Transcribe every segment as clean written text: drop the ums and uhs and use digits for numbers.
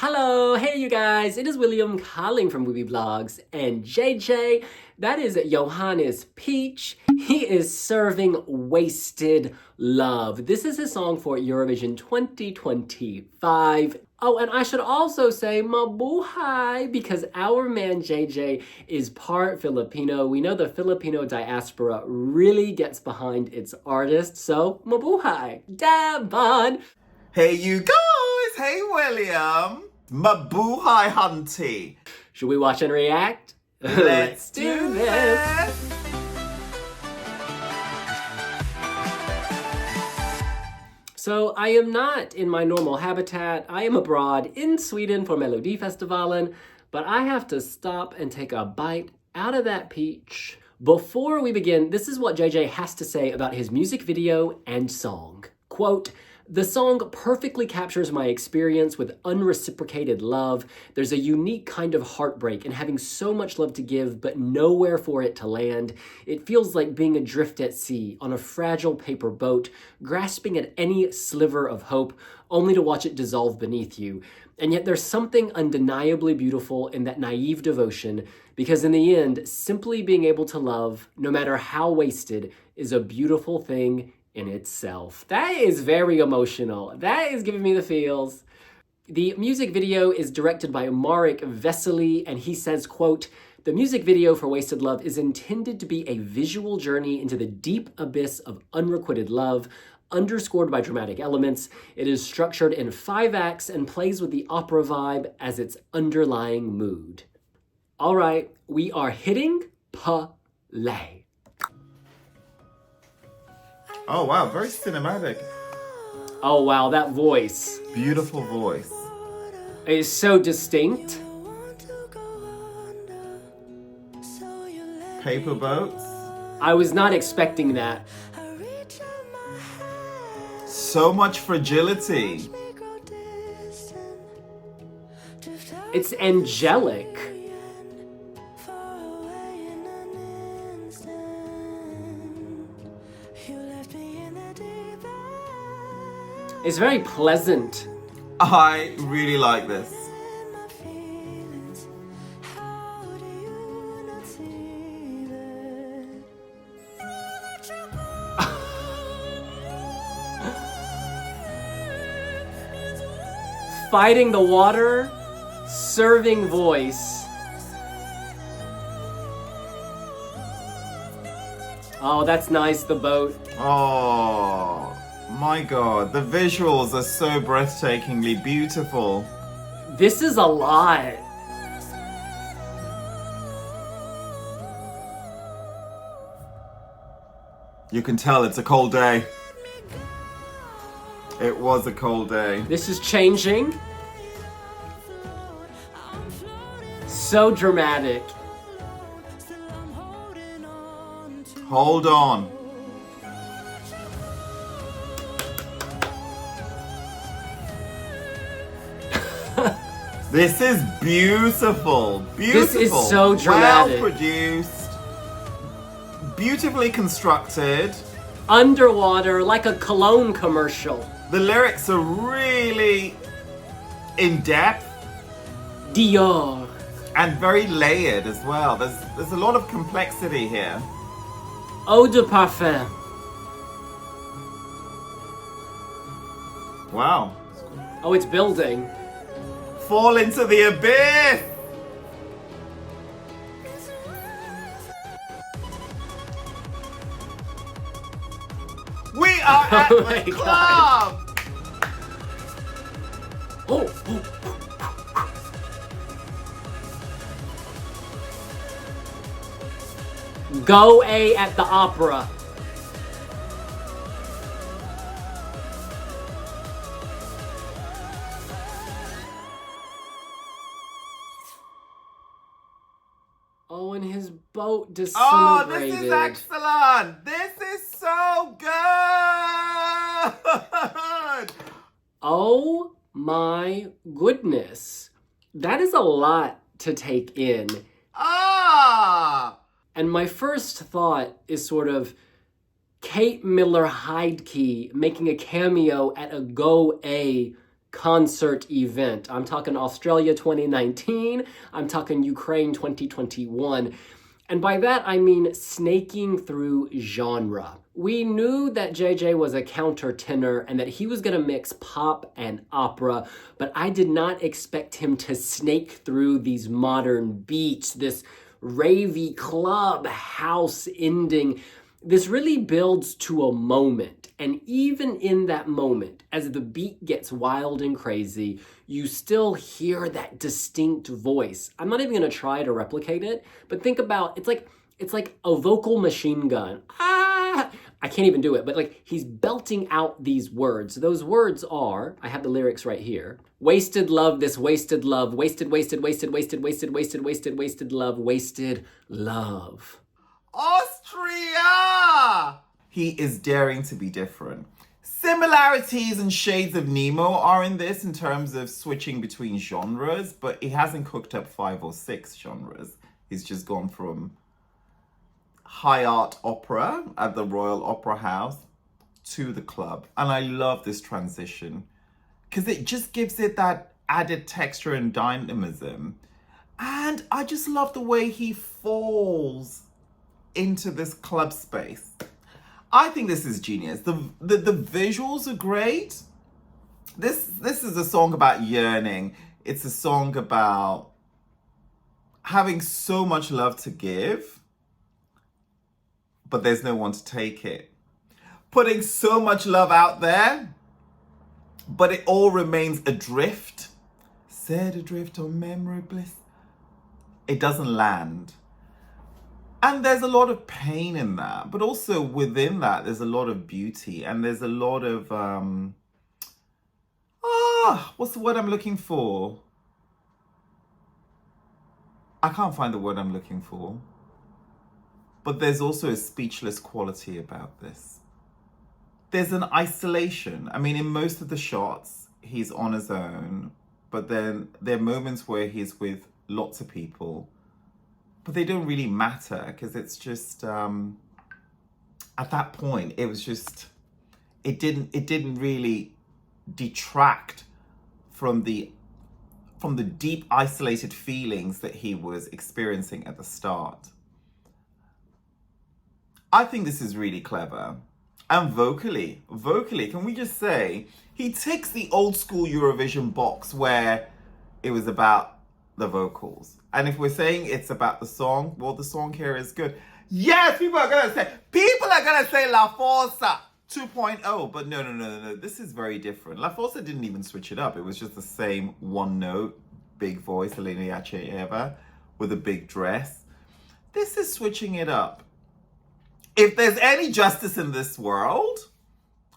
Hello, hey you guys, it is William calling from Weeby Vlogs, and JJ, that is Johannes Pietsch. He is serving Wasted Love. This is his song for Eurovision 2025. Oh, and I should also say mabuhay, because our man JJ is part Filipino. We know the Filipino diaspora really gets behind its artists, so mabuhay. Dabon! Hey you guys! Hey William! Mabuhay hunty! Should we watch and react? Let's do this! So I am not in my normal habitat. I am abroad in Sweden for Melodifestivalen, but I have to stop and take a bite out of that peach. Before we begin, this is what JJ has to say about his music video and song. Quote, "The song perfectly captures my experience with unreciprocated love. There's a unique kind of heartbreak in having so much love to give, but nowhere for it to land. It feels like being adrift at sea on a fragile paper boat, grasping at any sliver of hope, only to watch it dissolve beneath you. And yet there's something undeniably beautiful in that naive devotion, because in the end, simply being able to love, no matter how wasted, is a beautiful thing in itself." That is very emotional. That is giving me the feels. The music video is directed by Marek Vesely, and he says, quote, "The music video for Wasted Love is intended to be a visual journey into the deep abyss of unrequited love, underscored by dramatic elements. It is structured in 5 acts and plays with the opera vibe as its underlying mood." All right, we are hitting play. Oh wow, very cinematic. Oh wow, that voice Beautiful voice. is so distinct. Paper boats. I was not expecting that. So much fragility. It's angelic. It's very pleasant. I really like this. Fighting the water, serving voice. Oh, that's nice, the boat. Oh my god, the visuals are so breathtakingly beautiful. This is a lot. You can tell it's a cold day. It was a cold day. This is changing. So dramatic. Hold on. This is beautiful. Beautiful. This is so dramatic. Well produced. Beautifully constructed. Underwater, like a cologne commercial. The lyrics are really in depth Dior. and very layered as well. There's a lot of complexity here. Eau de parfum. Wow. Oh, it's building. Fall into the abyss! We are at Oh the my club! Oh, Go A at the opera. Oh, and his boat Oh, disintegrated. this is excellent! This is so good! Oh my goodness. That is a lot to take in. Ah! And my first thought is sort of Kate Miller Heidke making a cameo at a Go A concert event. I'm talking Australia 2019, I'm talking Ukraine 2021. And by that, I mean snaking through genre. We knew that JJ was a countertenor and that he was gonna mix pop and opera, but I did not expect him to snake through these modern beats, this ravey club house ending. This really builds to a moment, and even in that moment, as the beat gets wild and crazy, you still hear that distinct voice. I'm not even gonna try to replicate it, but think about, it's like a vocal machine gun. Ah! I can't even do it, but like he's belting out these words. Those words are, I have the lyrics right here. Wasted love, this wasted love, wasted, wasted, wasted, wasted, wasted, wasted, wasted, wasted love, wasted love. Austria! He is daring to be different. Similarities and shades of Nemo are in this in terms of switching between genres, but he hasn't cooked up 5 or 6 genres. He's just gone from high art opera at the Royal Opera House to the club. And I love this transition because it just gives it that added texture and dynamism. And I just love the way he falls into this club space. I think this is genius. The visuals are great. This is a song about yearning. It's a song about having so much love to give, but there's no one to take it. Putting so much love out there, but it all remains adrift. Set adrift on memory bliss. It doesn't land. And there's a lot of pain in that, but also within that, there's a lot of beauty, and there's a lot of, what's the word I'm looking for? I can't find the word I'm looking for. But there's also a speechless quality about this. There's an isolation. I mean, in most of the shots, he's on his own, but then there are moments where he's with lots of people. But they don't really matter because it's just, at that point, it was just, it didn't really detract from the deep isolated feelings that he was experiencing at the start. I think this is really clever. And vocally, can we just say, he ticks the old school Eurovision box where it was about the vocals. And if we're saying it's about the song, well, the song here is good. Yes, people are gonna say La Forza 2.0, but no. This is very different. La Forza didn't even switch it up. It was just the same one note, big voice, Elena Yacheva, with a big dress. This is switching it up. If there's any justice in this world,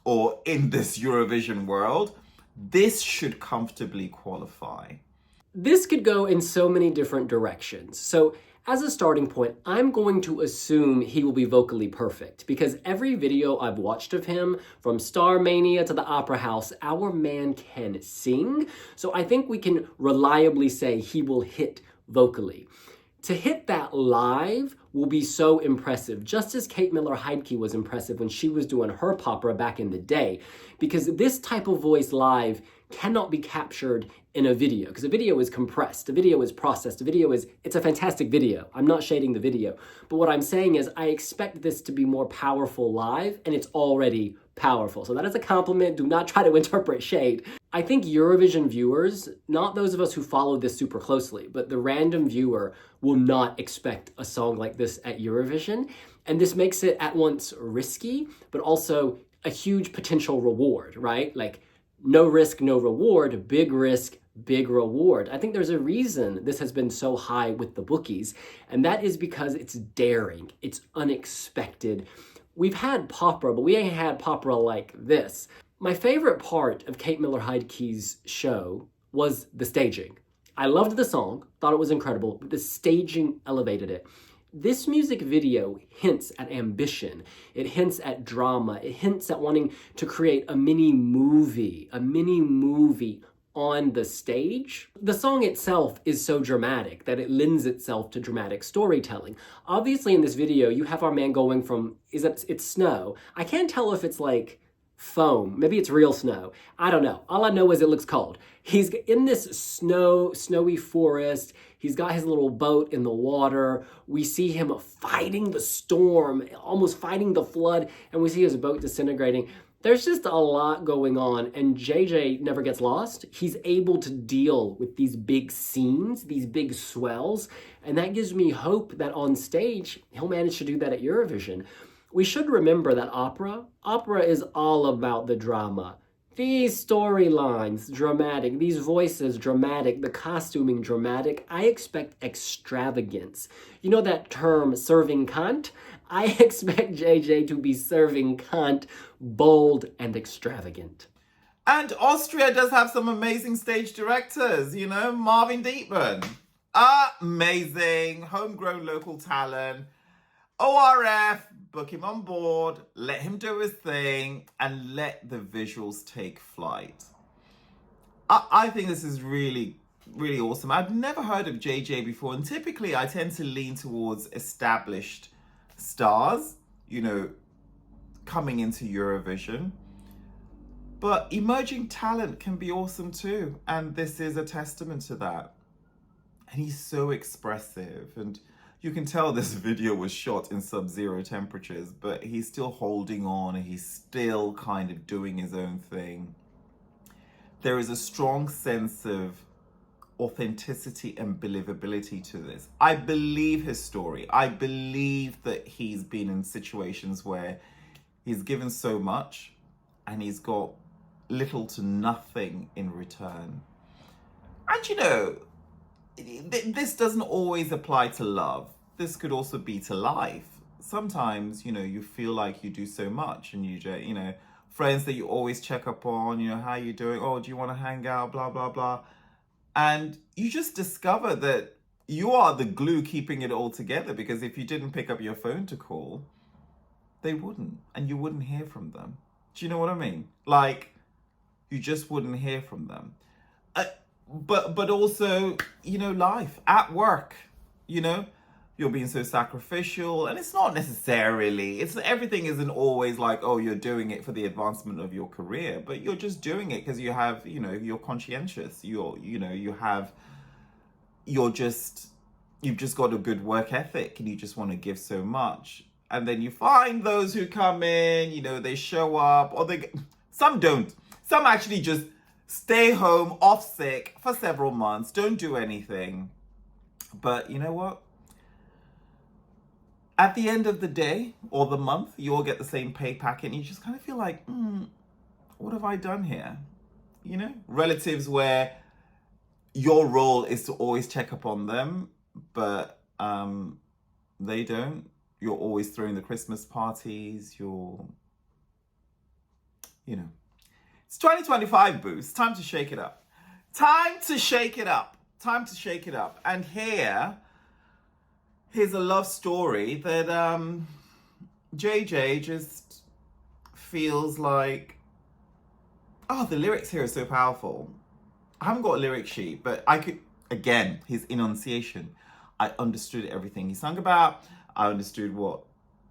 or in this Eurovision world, this should comfortably qualify. This could go in so many different directions. So as a starting point, I'm going to assume he will be vocally perfect because every video I've watched of him, from Star Mania to the Opera House, our man can sing. So I think we can reliably say he will hit vocally. To hit that live will be so impressive, just as Kate Miller-Heidke was impressive when she was doing her popera back in the day, because this type of voice live cannot be captured in a video, because a video is compressed, a video is processed, it's a fantastic video. I'm not shading the video, but what I'm saying is I expect this to be more powerful live, and it's already powerful. So that is a compliment. Do not try to interpret shade. I think Eurovision viewers, not those of us who follow this super closely, but the random viewer will not expect a song like this at Eurovision. And this makes it at once risky, but also a huge potential reward, right? Like no risk, no reward, big risk, big reward. I think there's a reason this has been so high with the bookies, and that is because it's daring, it's unexpected. We've had popera, but we ain't had popera like this. My favorite part of Kate Miller-Heidke's show was the staging. I loved the song, thought it was incredible, but the staging elevated it. This music video hints at ambition. It hints at drama. It hints at wanting to create a mini movie on the stage. The song itself is so dramatic that it lends itself to dramatic storytelling. Obviously in this video, you have our man going from, it's snow. I can't tell if it's like foam. Maybe it's real snow. I don't know. All I know is it looks cold. He's in this snowy forest. He's got his little boat in the water. We see him fighting the storm, almost fighting the flood, and we see his boat disintegrating. There's just a lot going on, and JJ never gets lost. He's able to deal with these big scenes, these big swells, and that gives me hope that on stage, he'll manage to do that at Eurovision. We should remember that opera is all about the drama. These storylines, dramatic. These voices, dramatic. The costuming, dramatic. I expect extravagance. You know that term, serving cunt? I expect JJ to be serving cunt, bold and extravagant. And Austria does have some amazing stage directors, you know, Marvin Dietmann. Amazing, homegrown local talent. ORF, book him on board, let him do his thing, and let the visuals take flight. I think this is really, really awesome. I've never heard of JJ before, and typically I tend to lean towards established stars, you know, coming into Eurovision. But emerging talent can be awesome too, and this is a testament to that. And he's so expressive, and you can tell this video was shot in sub-zero temperatures, but he's still holding on, and he's still kind of doing his own thing. There is a strong sense of authenticity and believability to this. I believe his story. I believe that he's been in situations where he's given so much and he's got little to nothing in return. And you know, this doesn't always apply to love. This could also be to life. Sometimes, you know, you feel like you do so much, and you know, friends that you always check up on, you know, how you doing? Oh, do you want to hang out? Blah, blah, blah. And you just discover that you are the glue keeping it all together, because if you didn't pick up your phone to call, they wouldn't, and you wouldn't hear from them. Do you know what I mean? Like, you just wouldn't hear from them. But also, you know, life at work, you know, you're being so sacrificial, and it's not necessarily, everything isn't always like, oh, you're doing it for the advancement of your career, but you're just doing it because you have, you know, you're conscientious, you've just got a good work ethic, and you just want to give so much. And then you find those who come in, you know, they show up, or some don't. Some actually just stay home off sick for several months, don't do anything. But you know what? At the end of the day or the month, you all get the same pay packet, and you just kind of feel like, what have I done here? You know, relatives where your role is to always check up on them, but they don't. You're always throwing the Christmas parties. You know. It's 2025, Boost. Time to shake it up. Time to shake it up. Time to shake it up. And here's a love story that JJ just feels like, oh, the lyrics here are so powerful. I haven't got a lyric sheet, but I could, again, his enunciation. I understood everything he sung about. I understood what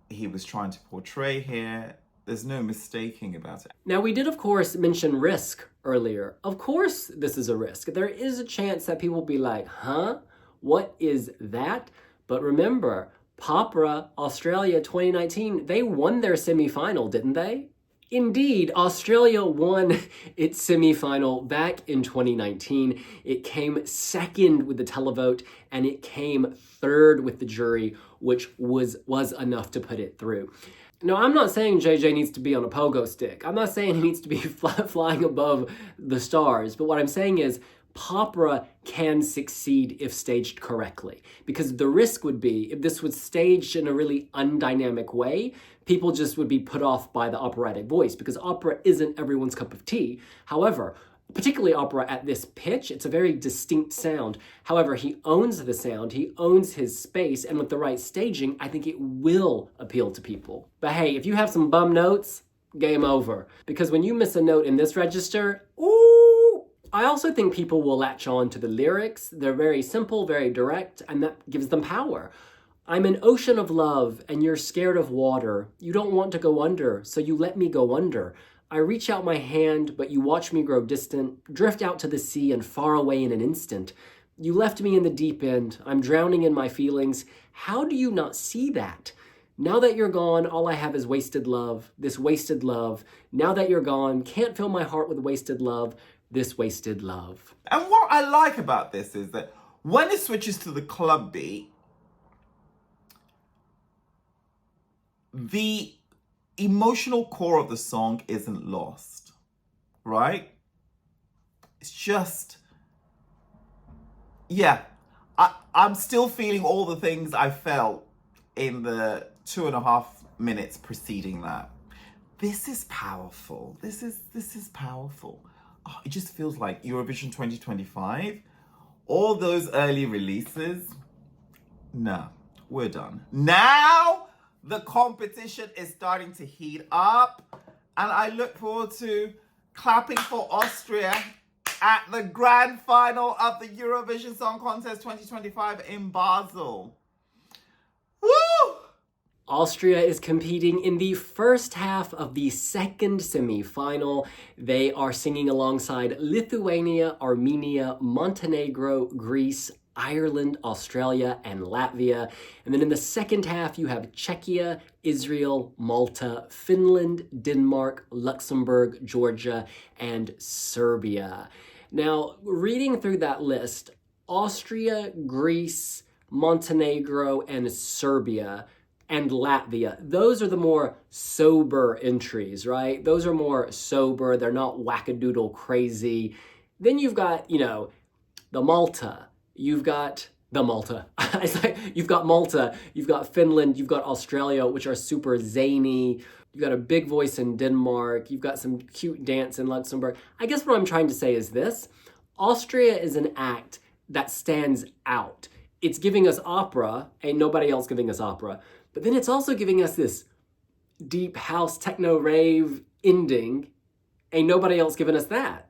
he was trying to portray here. There's no mistaking about it. Now, we did, of course, mention risk earlier. Of course, this is a risk. There is a chance that people will be like, huh? What is that? But remember, Popra Australia 2019, they won their semifinal, didn't they? Indeed, Australia won its semifinal back in 2019. It came second with the televote, and it came third with the jury, which was enough to put it through. No, I'm not saying JJ needs to be on a pogo stick. I'm not saying he needs to be flying above the stars. But what I'm saying is Popra can succeed if staged correctly. Because the risk would be, if this was staged in a really undynamic way, people just would be put off by the operatic voice, because opera isn't everyone's cup of tea. However, particularly opera at this pitch, it's a very distinct sound. However, he owns the sound, he owns his space, and with the right staging, I think it will appeal to people. But hey, if you have some bum notes, game over. Because when you miss a note in this register, ooh! I also think people will latch on to the lyrics. They're very simple, very direct, and that gives them power. I'm an ocean of love, and you're scared of water. You don't want to go under, so you let me go under. I reach out my hand, but you watch me grow distant, drift out to the sea and far away in an instant. You left me in the deep end. I'm drowning in my feelings. How do you not see that? Now that you're gone, all I have is wasted love, this wasted love. Now that you're gone, can't fill my heart with wasted love, this wasted love. And what I like about this is that when it switches to the club beat, the emotional core of the song isn't lost, right? It's just, yeah, I'm still feeling all the things I felt in the 2.5 minutes preceding that. This is powerful. This is powerful. Oh, it just feels like Eurovision 2025. All those early releases, no, we're done. Now the competition is starting to heat up, and I look forward to clapping for Austria at the grand final of the Eurovision Song Contest 2025 in Basel. Woo! Austria is competing in the first half of the second semi-final. They are singing alongside Lithuania, Armenia, Montenegro, Greece, Ireland, Australia, and Latvia. And then in the second half, you have Czechia, Israel, Malta, Finland, Denmark, Luxembourg, Georgia, and Serbia. Now, reading through that list, Austria, Greece, Montenegro, and Serbia, and Latvia, those are the more sober entries, right? Those are more sober. They're not wackadoodle crazy. Then you've got, the Malta. You've got Malta, you've got Finland, you've got Australia, which are super zany. You've got a big voice in Denmark. You've got some cute dance in Luxembourg. I guess what I'm trying to say is this. Austria is an act that stands out. It's giving us opera, ain't nobody else giving us opera. But then it's also giving us this deep house techno rave ending. Ain't nobody else giving us that.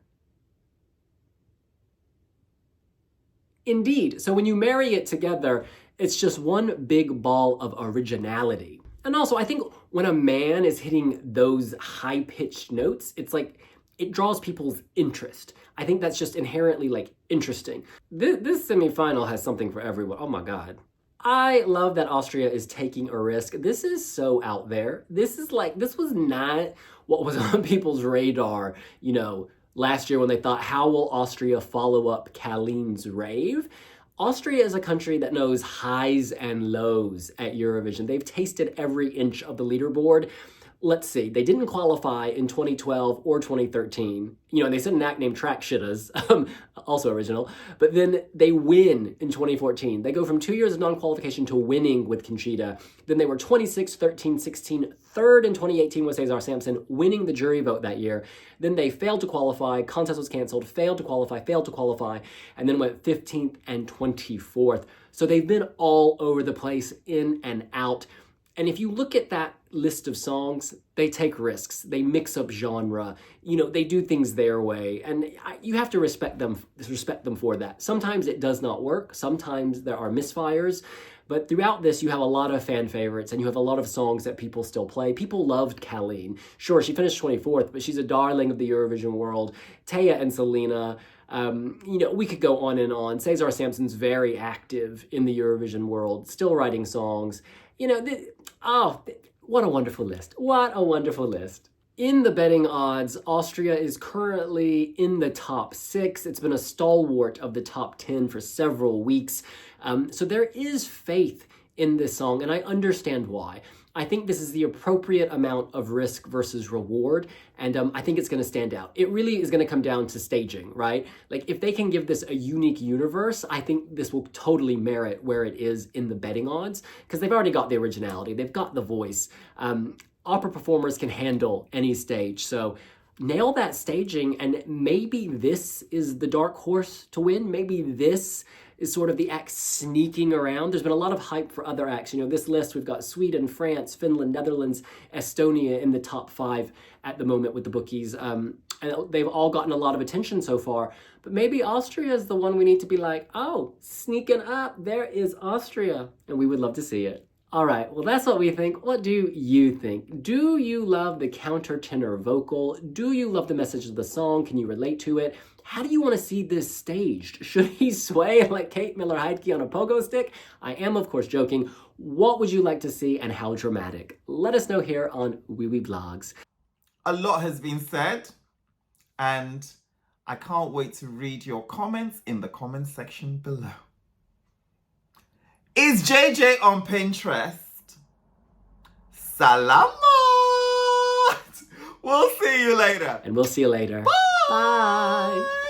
Indeed. So when you marry it together, it's just one big ball of originality. And also, I think when a man is hitting those high-pitched notes, it's like it draws people's interest. I think that's just inherently interesting. This semifinal has something for everyone. Oh my God. I love that Austria is taking a risk. This is so out there. This was not what was on people's radar, last year when they thought, how will Austria follow up Kaleen's rave? Austria is a country that knows highs and lows at Eurovision. They've tasted every inch of the leaderboard. Let's see, they didn't qualify in 2012 or 2013. They said an act named Track Shittas, also original, but then they win in 2014. They go from 2 years of non-qualification to winning with Conchita. Then they were 26, 13, 16, third in 2018 with Cesar Sampson, winning the jury vote that year. Then they failed to qualify, contest was canceled, failed to qualify, and then went 15th and 24th. So they've been all over the place, in and out. And if you look at that list of songs, they take risks. They mix up genre. They do things their way. And you have to respect them for that. Sometimes it does not work. Sometimes there are misfires. But throughout this, you have a lot of fan favorites and you have a lot of songs that people still play. People loved Kaleen. Sure, she finished 24th, but she's a darling of the Eurovision world. Taya and Selena. We could go on and on. Cesar Sampson's very active in the Eurovision world, still writing songs. What a wonderful list. What a wonderful list. In the betting odds, Austria is currently in the top 6. It's been a stalwart of the top 10 for several weeks. So there is faith in this song, and I understand why. I think this is the appropriate amount of risk versus reward, and I think it's going to stand out. It really is going to come down to staging, right? If they can give this a unique universe, I think this will totally merit where it is in the betting odds, because they've already got the originality, they've got the voice. Opera performers can handle any stage, so nail that staging, and maybe this is the dark horse to win. Maybe this is sort of the act sneaking around. There's been a lot of hype for other acts. This list, we've got Sweden, France, Finland, Netherlands, Estonia in the top 5 at the moment with the bookies. And they've all gotten a lot of attention so far. But maybe Austria is the one we need to be like, oh, sneaking up, there is Austria. And we would love to see it. All right, well, that's what we think. What do you think? Do you love the countertenor vocal? Do you love the message of the song? Can you relate to it? How do you want to see this staged? Should he sway like Kate Miller-Heidke on a pogo stick? I am, of course, joking. What would you like to see and how dramatic? Let us know here on Wee Wee Vlogs. A lot has been said, and I can't wait to read your comments in the comment section below. Is JJ on Pinterest? Salamat! We'll see you later. And we'll see you later. Bye! Bye.